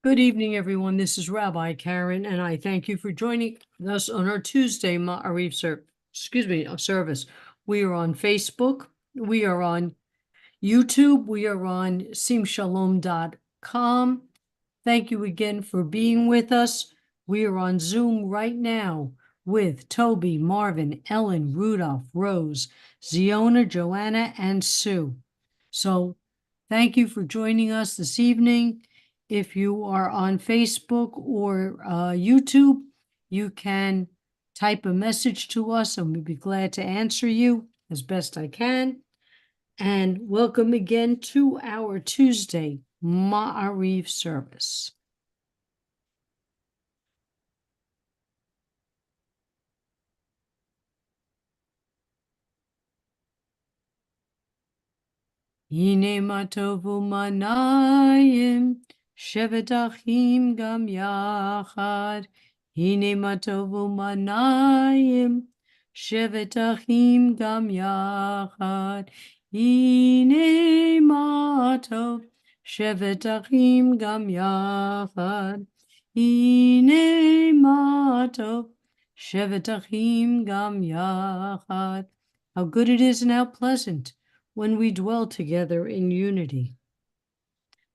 Good evening, everyone. This is Rabbi Karen, and I thank you for joining us on our Tuesday Ma'ariv service. We are on Facebook, we are on YouTube, we are on simshalom.com. Thank you again for being with us. We are on Zoom right now with Toby, Marvin, Ellen, Rudolph, Rose, Ziona, Joanna, and Sue. So thank you for joining us this evening. If you are on Facebook or YouTube, you can type a message to us and we'd be glad to answer you as best I can. And welcome again to our Tuesday Ma'ariv service. Hine matovu manayim, shevet achim gam yachad. Hine matovu manayim, shevet achim gam yachad. Hine matov, shevet achim gam yachad. Hine matov, shevet achim gam yachad. How good it is and how pleasant when we dwell together in unity.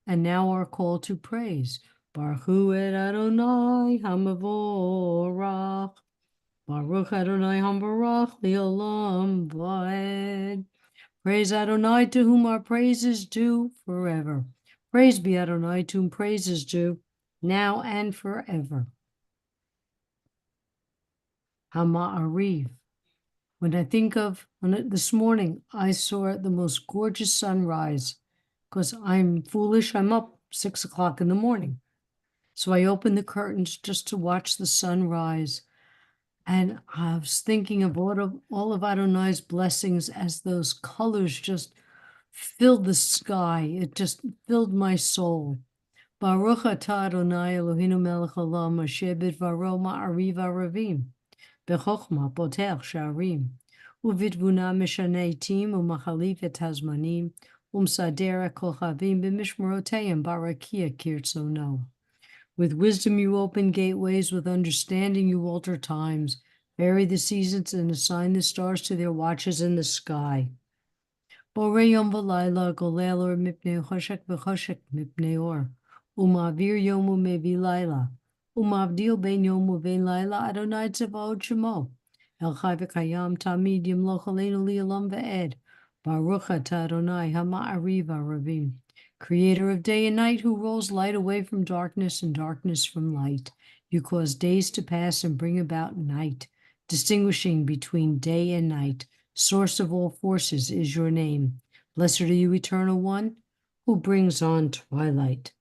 And now our call to praise. Baruch hu et Adonai hamavorach. Baruch Adonai hamavorach li'olam va'ed. Praise Adonai, to whom our praise is due forever. Praise be Adonai, to whom praise is due now and forever. Hama'ariv. When I think of this morning, I saw the most gorgeous sunrise because I'm foolish. I'm up 6 o'clock in the morning. So I opened the curtains just to watch the sunrise. And I was thinking of all of Adonai's blessings as those colors just filled the sky. It just filled my soul. Baruch atah Adonai Eloheinu melech haolam asher bidvaro ma'ariv aravim. בחוכמה פותח שערים, ובתבונה משנה עתים ומחליף את הזמנים, ומסדר הכוכבים במשמרותיהם ברקיע כרצונו. With wisdom you open gateways, with understanding you alter times, vary the seasons and assign the stars to their watches in the sky. בורא יום ולילה, גולל אור מפני חושך וחושך מפני אור, ומעביר יום ומביא לילה. ומבדיל בין יום ובין לילה, אדוני צבאות שמו. אל חי וקיים תמיד ימלוך עלינו לעולם ועד. Baruch atah Adonai hama'ariv aravim, creator of day and night, who rolls light away from darkness and darkness from light. You cause days to pass and bring about night, distinguishing between day and night. Source of all forces is your name. Blessed are you, Eternal One, who brings on twilight.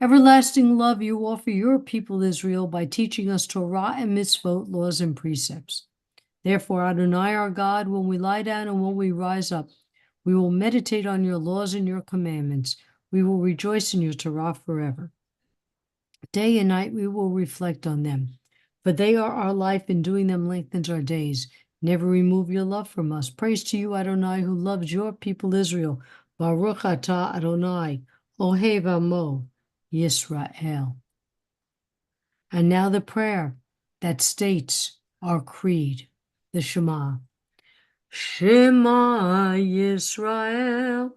Everlasting love you offer your people Israel by teaching us Torah and mitzvot, laws and precepts. Therefore, Adonai our God, when we lie down and when we rise up, we will meditate on your laws and your commandments. We will rejoice in your Torah forever. Day and night we will reflect on them, for they are our life, and doing them lengthens our days. Never remove your love from us. Praise to you, Adonai, who loves your people Israel. Baruch atah Adonai, Ohev Amo Yisrael. And now the prayer that states our creed, the Shema. Shema Yisrael,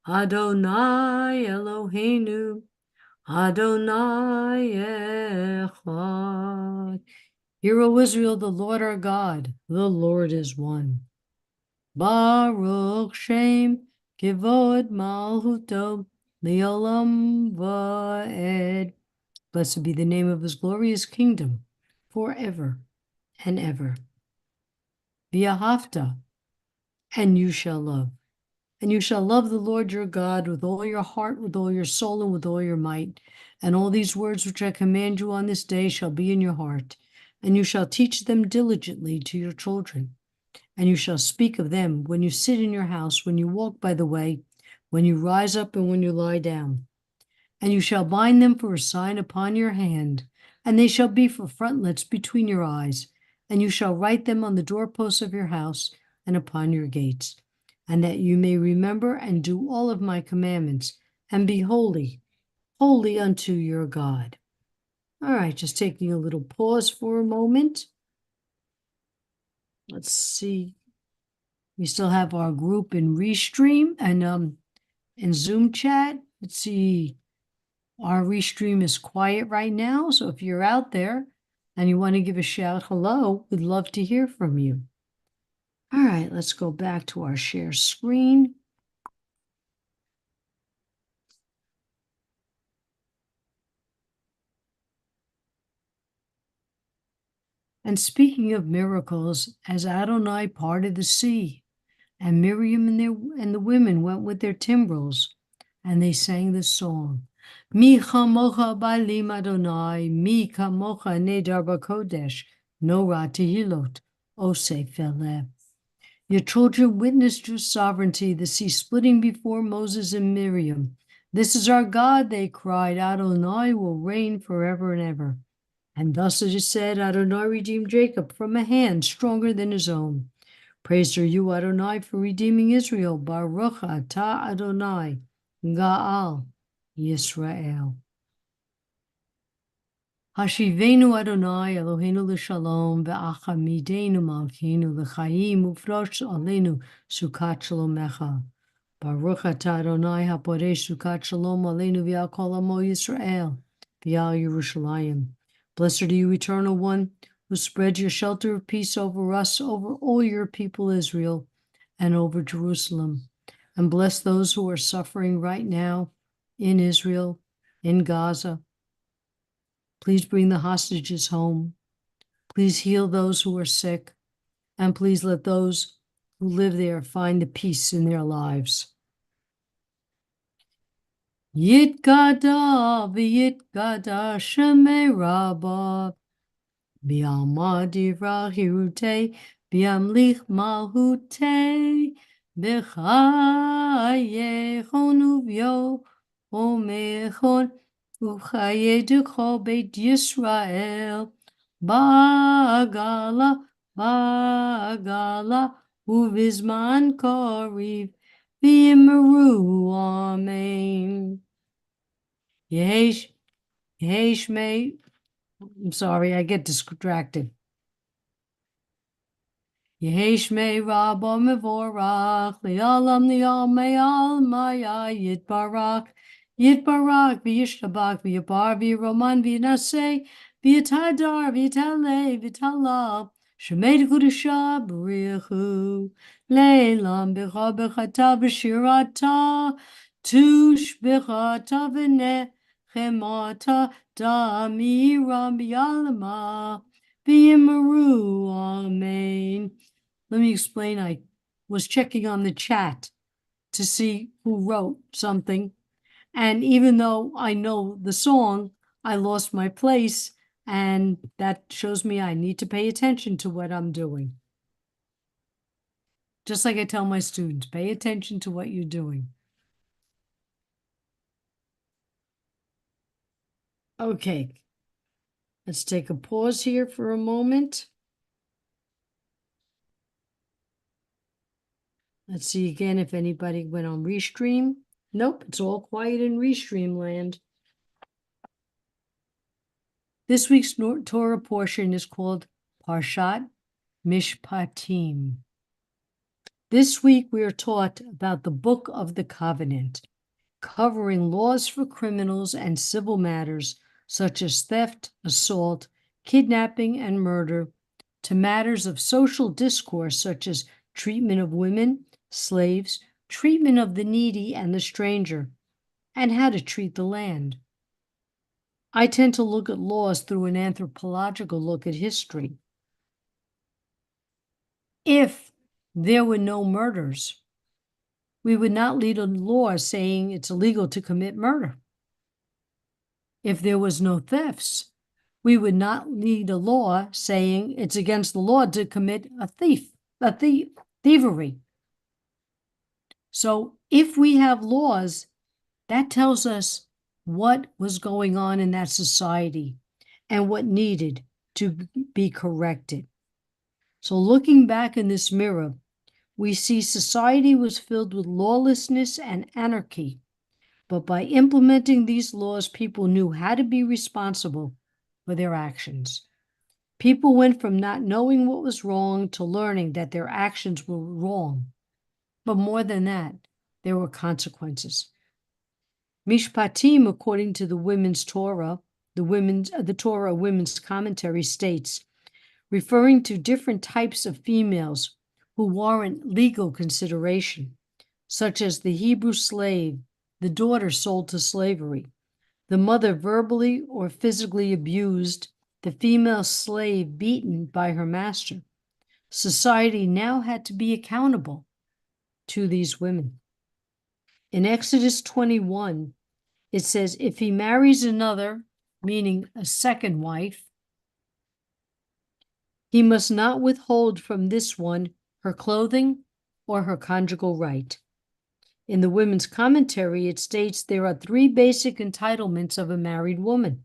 Adonai Eloheinu, Adonai Echad. Hear, O Israel, the Lord our God, the Lord is one. Baruch Shem Kivod Malchuto Leolam Va'ed. Blessed be the name of his glorious kingdom, forever and ever. V'ahavta, and you shall love. And you shall love the Lord your God with all your heart, with all your soul, and with all your might. And all these words which I command you on this day shall be in your heart, and you shall teach them diligently to your children. And you shall speak of them when you sit in your house, when you walk by the way, when you rise up, and when you lie down. And you shall bind them for a sign upon your hand, and they shall be for frontlets between your eyes. And you shall write them on the doorposts of your house and upon your gates, and that you may remember and do all of my commandments, and be holy, holy unto your God. All right, just taking a little pause for a moment. Let's see. We still have our group in Restream and in Zoom chat. Let's see. Our Restream is quiet right now, so if you're out there and you want to give a shout hello, we'd love to hear from you. All right, let's go back to our share screen. And speaking of miracles, as Adonai parted the sea, and Miriam and the women went with their timbrels, and they sang this song. Mi chamocha ba'alim Adonai, mi kamocha nedar b'kodesh, nora tehilot, oseh feleh. Your children witnessed your sovereignty, the sea splitting before Moses and Miriam. This is our God, they cried. Adonai will reign forever and ever. And thus it is said, Adonai redeemed Jacob from a hand stronger than his own. Praised are you, Adonai, for redeeming Israel. Baruch atah Adonai, Gaal Yisrael. Hashivenu Adonai Eloheinu l'shalom ve'achamidenu malkeinu l'chaim ufrosh aleinu sukat shalomecha. Baruch atah Adonai haporesh sukat shalom aleinu v'al kol amo Yisrael v'al Yerushalayim. Blessed are you, Eternal One, who spread your shelter of peace over us, over all your people Israel, and over Jerusalem. And bless those who are suffering right now in Israel, in Gaza. Please bring the hostages home. Please heal those who are sick. And please let those who live there find the peace in their lives. Yitkada v'yitkada shemei Rabbah. Bi'alma divra hirute, bi'amlich malhute, b'chayechon uvyo, omechon, uchaye ducho beit Yisrael, ba'agala, ba'agala, uvizman koriv, v'yimeru, amen. Yehesh me. I'm sorry, I get distracted. Yehesh me Rabba Mevorach, Li'alam Li'al Maya Yitbarak, Yitbarak, V'yishtabak, V'yabar, V'yaroman, V'yanaseh, V'yatadar, V'yatale, V'yatala, Shemei Kudusha, B'richu, Leilam, B'cha, B'chata, B'shirata, Tush, B'chata, V'neh, Chemata, Damiram, B'yalama, V'yimaru, Amen. Let me explain. I was checking on the chat to see who wrote something. And even though I know the song, I lost my place. And that shows me I need to pay attention to what I'm doing. Just like I tell my students, pay attention to what you're doing. Okay. Let's take a pause here for a moment. Let's see again if anybody went on Restream. Nope, it's all quiet in Restream land. This week's Torah portion is called Parshat Mishpatim. This week we are taught about the Book of the Covenant, covering laws for criminals and civil matters such as theft, assault, kidnapping, and murder, to matters of social discourse such as treatment of women, slaves, treatment of the needy and the stranger, and how to treat the land. I tend to look at laws through an anthropological look at history. If there were no murders, we would not lead a law saying it's illegal to commit murder. If there was no thefts, we would not lead a law saying it's against the law to commit thievery. So if we have laws, that tells us what was going on in that society and what needed to be corrected. So looking back in this mirror, we see society was filled with lawlessness and anarchy. But by implementing these laws, people knew how to be responsible for their actions. People went from not knowing what was wrong to learning that their actions were wrong. But more than that, there were consequences. Mishpatim, according to the Women's Torah, the Torah Women's Commentary states, referring to different types of females who warrant legal consideration, such as the Hebrew slave, the daughter sold to slavery, the mother verbally or physically abused, the female slave beaten by her master. Society now had to be accountable to these women. In Exodus 21, it says, if he marries another, meaning a second wife, he must not withhold from this one her clothing or her conjugal right. In the Women's Commentary, it states there are three basic entitlements of a married woman.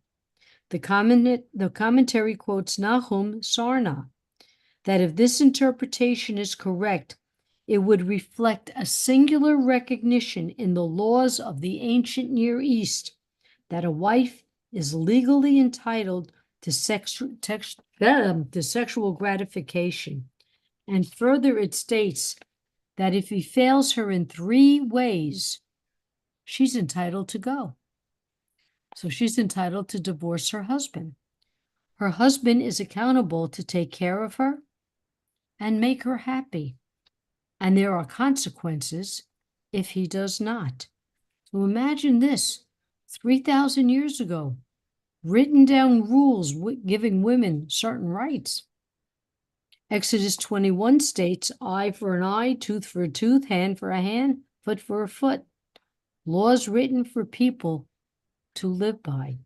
The commentary quotes Nahum Sarna, that if this interpretation is correct, it would reflect a singular recognition in the laws of the ancient Near East that a wife is legally entitled to sexual gratification. And further, it states that if he fails her in three ways, she's entitled to go. So she's entitled to divorce her husband. Her husband is accountable to take care of her and make her happy. And there are consequences if he does not. So imagine this, 3,000 years ago, written down rules giving women certain rights. Exodus 21 states, eye for an eye, tooth for a tooth, hand for a hand, foot for a foot. Laws written for people to live by.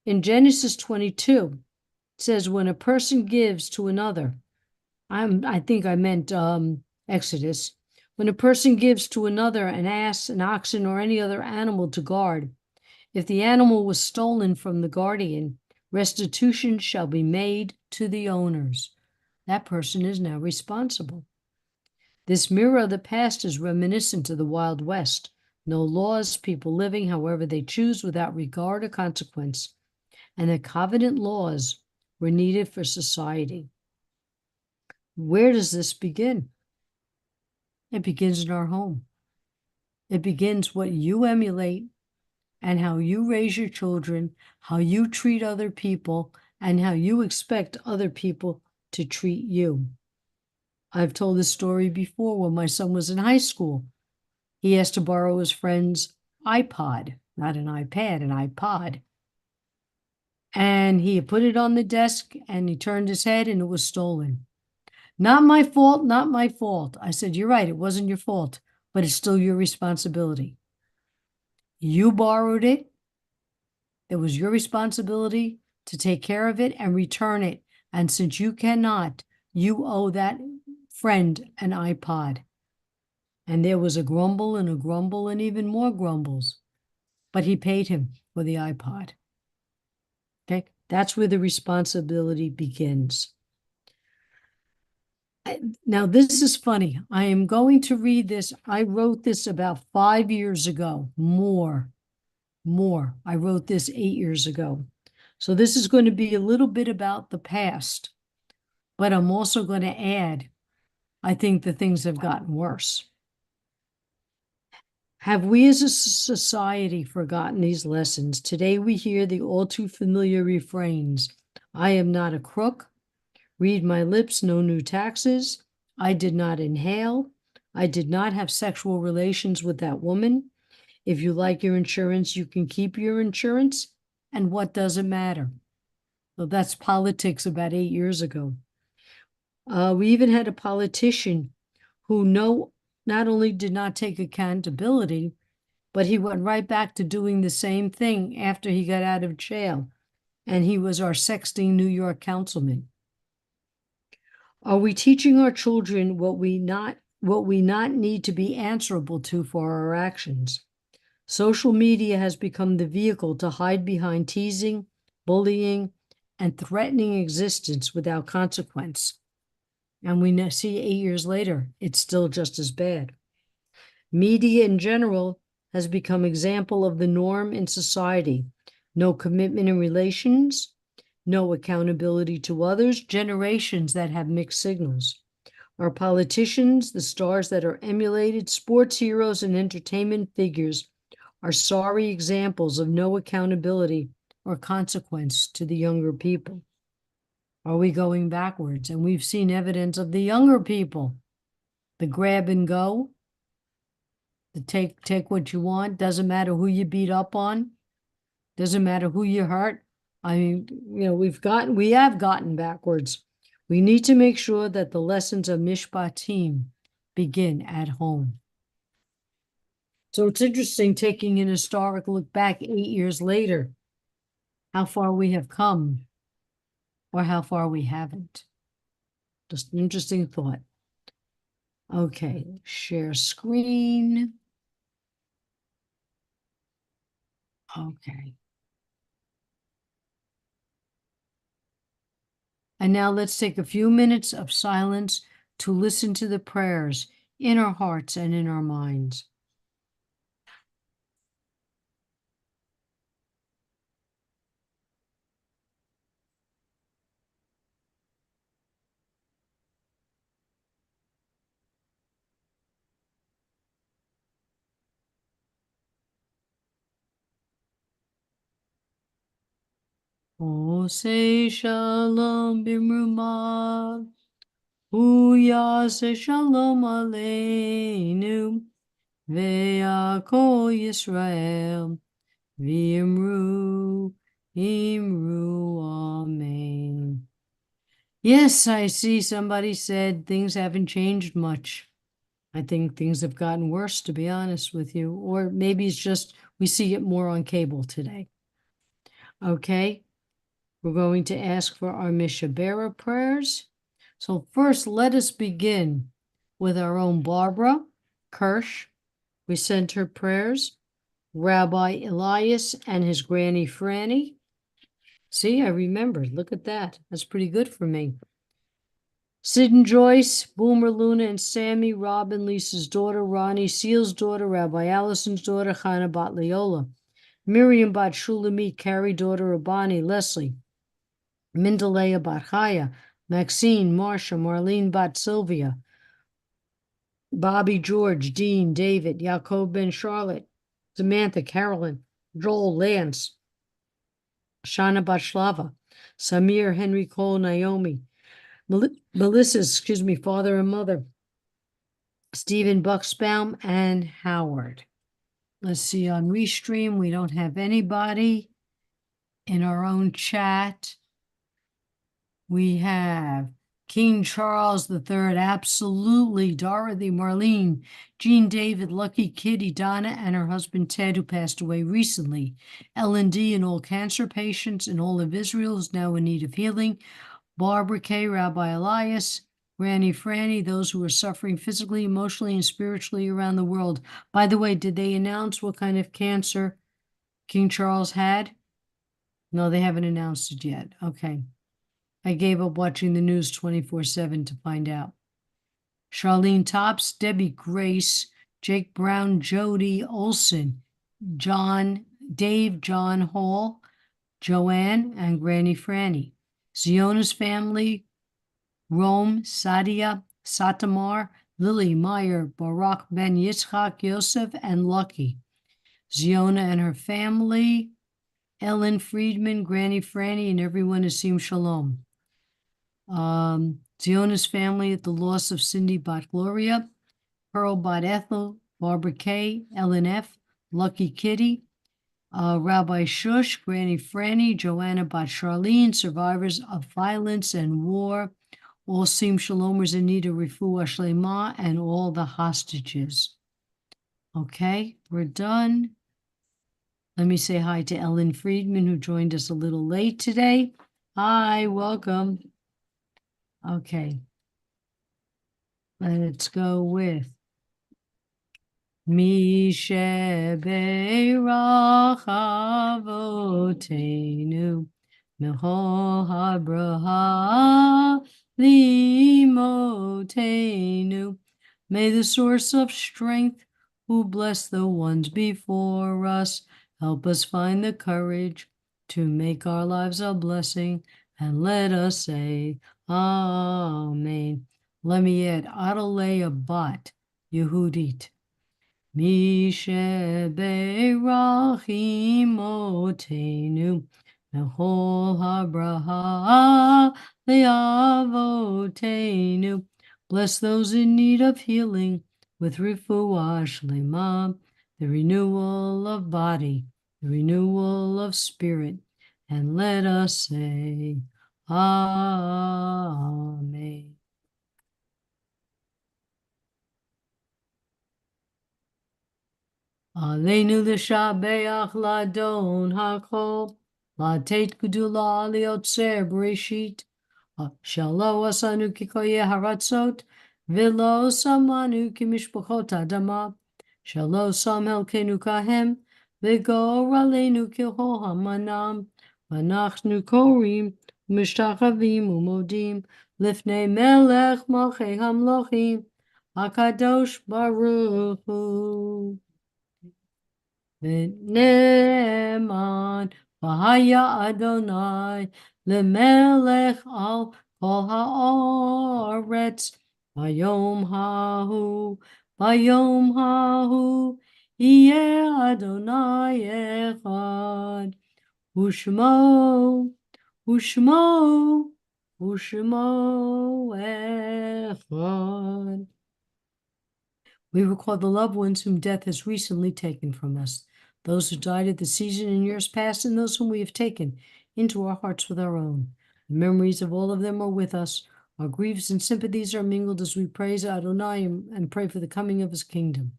In Genesis 22, it says, when a person gives to another, I think I meant Exodus, when a person gives to another an ass, an oxen, or any other animal to guard, if the animal was stolen from the guardian, restitution shall be made to the owners. That person is now responsible. This mirror of the past is reminiscent of the Wild West. No laws, people living however they choose without regard or consequence. And the covenant laws were needed for society. Where does this begin? It begins in our home. It begins what you emulate and how you raise your children, how you treat other people, and how you expect other people to treat you. I've told this story before when my son was in high school. He asked to borrow his friend's iPod, not an iPad, an iPod. And he had put it on the desk and he turned his head and it was stolen. Not my fault, not my fault. I said, you're right, it wasn't your fault, but it's still your responsibility. You borrowed it. It was your responsibility to take care of it and return it. And since you cannot, you owe that friend an iPod. And there was a grumble and even more grumbles. But he paid him for the iPod. Okay, that's where the responsibility begins. Now, this is funny. I am going to read this. I wrote this about 5 years ago, more. I wrote this 8 years ago. So this is going to be a little bit about the past, but I'm also going to add, I think the things have gotten worse. Have we as a society forgotten these lessons? Today we hear the all too familiar refrains. I am not a crook. Read my lips, no new taxes. I did not inhale. I did not have sexual relations with that woman. If you like your insurance, you can keep your insurance. And what does it matter? Well, that's politics about 8 years ago. We even had a politician who not only did not take accountability, but he went right back to doing the same thing after he got out of jail. And he was our sexting New York councilman. Are we teaching our children what we not need to be answerable to for our actions? Social media has become the vehicle to hide behind teasing, bullying, and threatening existence without consequence. And we see 8 years later, it's still just as bad. Media in general has become example of the norm in society. No commitment in relations, no accountability to others, generations that have mixed signals. Our politicians, the stars that are emulated, sports heroes, and entertainment figures are sorry examples of no accountability or consequence to the younger people. Are we going backwards? And we've seen evidence of the younger people, the grab and go, the take what you want, doesn't matter who you beat up on, doesn't matter who you hurt. I mean, we have gotten backwards. We need to make sure that the lessons of Mishpatim begin at home. So it's interesting taking an historic look back 8 years later, how far we have come or how far we haven't. Just an interesting thought. Okay, share screen. Okay. And now let's take a few minutes of silence to listen to the prayers in our hearts and in our minds. Oh, say shalom bimruma, say shalom aleinu, ve'akol Yisrael, v'imru, amen. Yes, I see somebody said things haven't changed much. I think things have gotten worse, to be honest with you, or maybe it's just we see it more on cable today. Okay. We're going to ask for our Mishabera prayers. So first, let us begin with our own Barbara Kirsch. We sent her prayers. Rabbi Elias and his granny Franny. See, I remembered. Look at that. That's pretty good for me. Sid and Joyce, Boomer, Luna, and Sammy, Robin, Lisa's daughter, Ronnie, Seal's daughter, Rabbi Allison's daughter, Chana Bat Leola, Miriam Bat Shulamit, Carrie, daughter of Bonnie, Leslie, Mindalea Bat Chaya, Maxine, Marcia, Marlene Bat Sylvia, Bobby, George, Dean, David, Yaakov Ben Charlotte, Samantha, Carolyn, Joel, Lance, Shana Bat Shlava, Samir, Henry Cole, Naomi, Melissa's, father and mother, Stephen Bucksbaum, and Howard. Let's see, on Restream, we don't have anybody. In our own chat, we have King Charles III, absolutely, Dorothy, Marlene, Jean David, Lucky Kitty, Donna, and her husband Ted, who passed away recently. Ellen D. and all cancer patients in all of Israel is now in need of healing. Barbara K., Rabbi Elias, Granny Franny, those who are suffering physically, emotionally, and spiritually around the world. By the way, did they announce what kind of cancer King Charles had? No, they haven't announced it yet. Okay. I gave up watching the news 24/7 to find out. Charlene Tops, Debbie Grace, Jake Brown, Jody Olson, Dave John Hall, Joanne, and Granny Franny. Ziona's family, Rome, Sadia, Satamar, Lily Meyer, Barak Ben Yitzchak, Yosef, and Lucky. Ziona and her family, Ellen Friedman, Granny Franny, and everyone Asim Shalom. Ziona's family at the loss of Cindy Bat Gloria, Pearl Bat Ethel, Barbara K., Ellen F., Lucky Kitty, Rabbi Shush, Granny Franny, Joanna Bat Charlene, survivors of violence and war, all Sim Shalomers in need of Refuah Shlema, and all the hostages. Okay, we're done. Let me say hi to Ellen Friedman, who joined us a little late today. Hi, welcome. Okay. Let's go with Misheberach Avotenu Mechol HaBraha Limotenu. May the source of strength, who bless the ones before us. Help us find the courage to make our lives a blessing, and let us say, Amen. Let me add, Adonai Bat Yehudit. Misheberach imotenu Mechol habraha le'avotenu. Bless those in need of healing with refuah shlema, the renewal of body, the renewal of spirit, and let us say, Amen. Aleinu l'shabeach ladon hakol, latet gudula liotzer breshit, shalo asanu kikoye haratzot, velo samanu kimishpachot adama, shalo sam helkenu kahem, v'gor aleinu kiho hamanam, v'anachnu korim, mishtachavim umodim, lifnei melech malchei hamlochim, HaKadosh Baruch Hu. V'ne'eman v'haya Adonai lemelech al kol ha'aretz vayom hahu yeh Adonai echad ushmo echad. We recall the loved ones whom death has recently taken from us, those who died at the season in years past, and those whom we have taken into our hearts with our own. The memories of all of them are with us. Our griefs and sympathies are mingled as we praise Adonai and pray for the coming of his kingdom.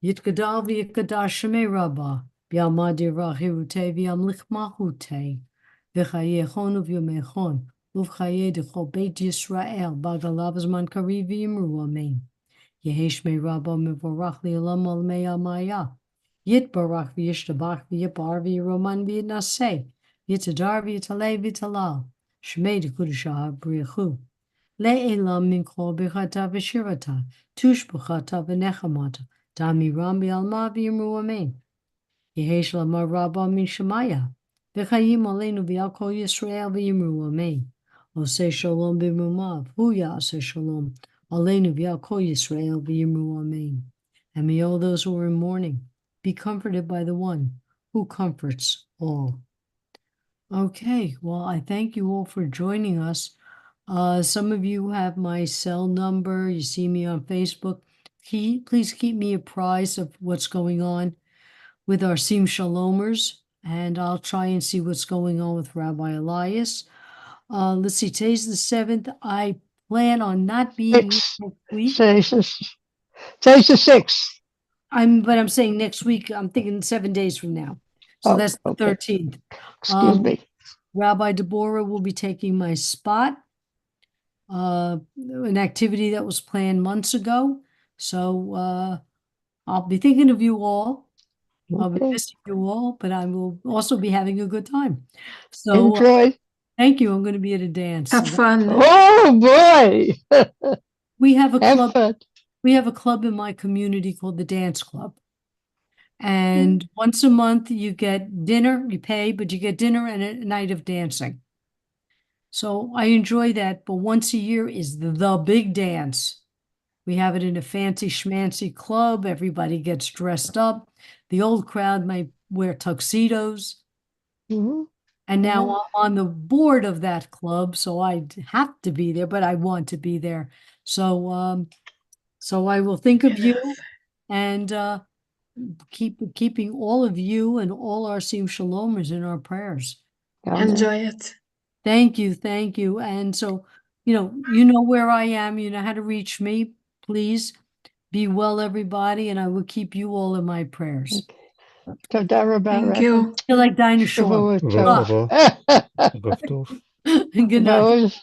Yitkadal v'yikadash shemei rabbah, b'yamad yirach hirutei v'yamlich mahutei, v'chayechon uv'yomechon, uv'chayei d'chol beit Yisrael, b'agalav zman kariv v'yimru amen. Yehesh me rabba mevorach li'olam al me'amaya. Yitbarach v'yishtabach v'yipar v'yiroman v'yinaseh. Yitzadar v'yitalei v'yitalal. Shmei d'kudusha ha'briachu. Le'elam min kol birchata v'shirata. Tushbuchata v'nechamata. Damiram v'yalma v'yimru amen. Yehesh lama rabba min shemaya. V'chayim aleinu v'yal kol Yisrael v'yimru amen. Oseh shalom b'mumav. Hu ya'aseh shalom. Aleinu v'yal kol Yisrael v'yimru amen. And may all those who are in mourning be comforted by the one who comforts all. Okay, well, I thank you all for joining us. Some of you have my cell number. You see me on Facebook. Please keep me apprised of what's going on with our Sim Shalomers, and I'll try and see what's going on with Rabbi Elias. Let's see, today's the 7th. I plan on not being next week. Today's the 6th. But I'm saying next week, I'm thinking 7 days from now. So that's the 13th. Excuse me. Rabbi Deborah will be taking my spot, an activity that was planned months ago. So I'll be thinking of you all. I'll be missing you all, but I will also be having a good time. So enjoy. Thank you. I'm going to be at a dance. Have fun. Oh boy. We have a club. Fun. We have a club in my community called the Dance Club. And once a month you get dinner, you pay, but you get dinner and a night of dancing. So I enjoy that, but once a year is the big dance. We have it in a fancy schmancy club. Everybody gets dressed up. The old crowd might wear tuxedos. Mm-hmm. And now I'm on the board of that club, so I have to be there, but I want to be there. So so I will think of you and keeping all of you and all our Sim Shalomers in our prayers. Enjoy it. Thank you, thank you. And so, you know where I am, you know how to reach me. Please be well, everybody, and I will keep you all in my prayers. Thank you. You're like dinosaur. Good night.